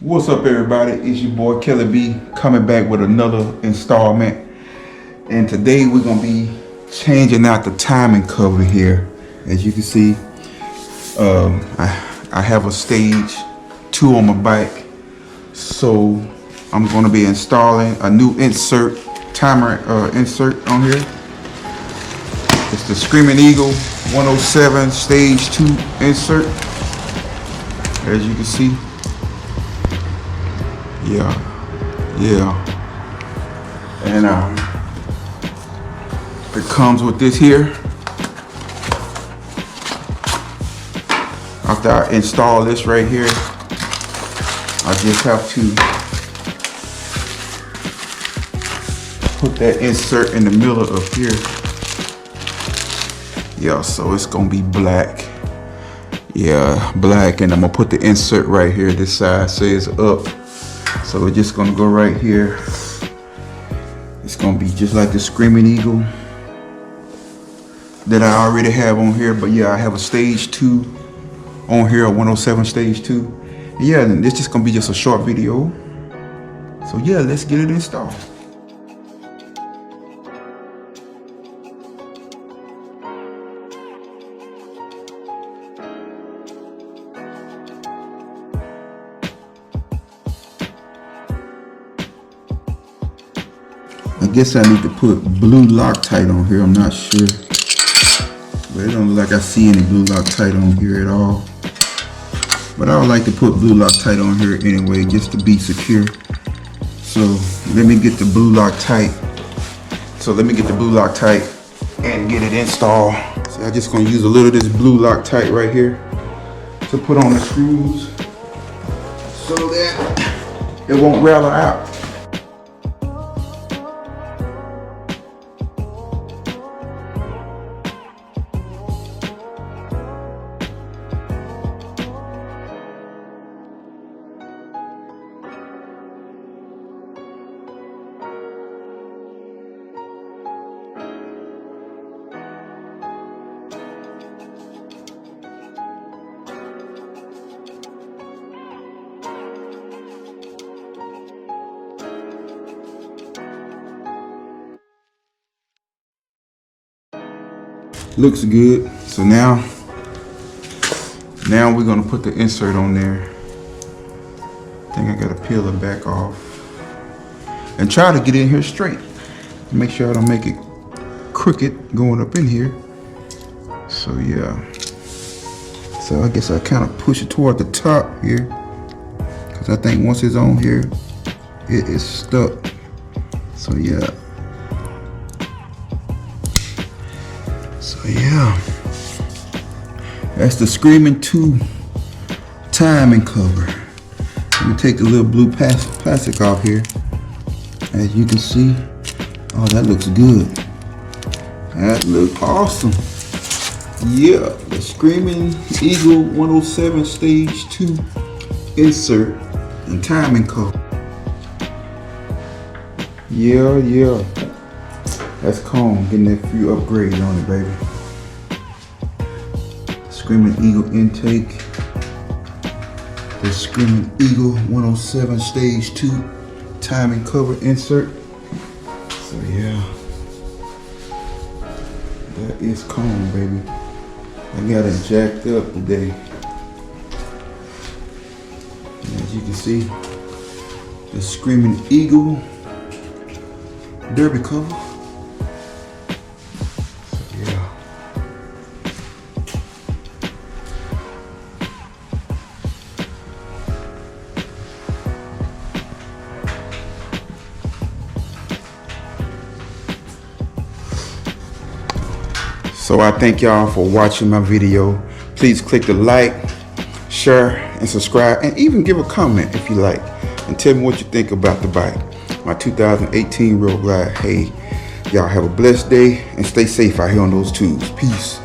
What's up, everybody? It's your boy Kelly B coming back with another installment, and today we're gonna be changing out the timing cover here. As you can see, I have a stage 2 on my bike, so I'm gonna be installing a new timer insert on here. It's the Screaming Eagle 107 stage 2 insert. As you can see. Yeah. And it comes with this here. After I install this right here, I just have to put that insert in the middle of here. Yeah, so it's gonna be black. Yeah, black, and I'm gonna put the insert right here. This side says up. So we're just gonna go right here. It's gonna be just like the Screaming Eagle that I already have on here. But yeah, I have a stage 2 on here, a 107 stage 2. Yeah, and this is gonna be just a short video. So yeah, let's get it installed. I guess I need to put blue Loctite on here. I'm not sure, but it don't look like I see any blue Loctite on here at all. But I would like to put blue Loctite on here anyway, just to be secure. So let me get the blue Loctite. And get it installed. So I'm just gonna use a little of this blue Loctite right here to put on the screws so that it won't rattle out. Looks good. So now we're gonna put the insert on there. I think I gotta peel it back off and try to get in here straight. Make sure I don't make it crooked going up in here. So yeah. So I guess I kind of push it toward the top here, because I think once it's on here, it is stuck. So yeah. So yeah, that's the Screaming 2 timing cover. Let me take the little blue plastic off here. As you can see, oh, that looks good. That looks awesome. Yeah, the Screaming Eagle 107 stage 2 insert and timing cover. Yeah. That's calm, getting that few upgrades on it, baby. Screaming Eagle intake. The Screaming Eagle 107 stage 2 timing cover insert. So yeah, that is calm, baby. I got it jacked up today. And as you can see, the Screaming Eagle derby cover. So I thank y'all for watching my video. Please click the like, share, and subscribe, and even give a comment if you like, and tell me what you think about the bike, my 2018 Road Glide. Hey, y'all have a blessed day and stay safe out here on those tubes. Peace.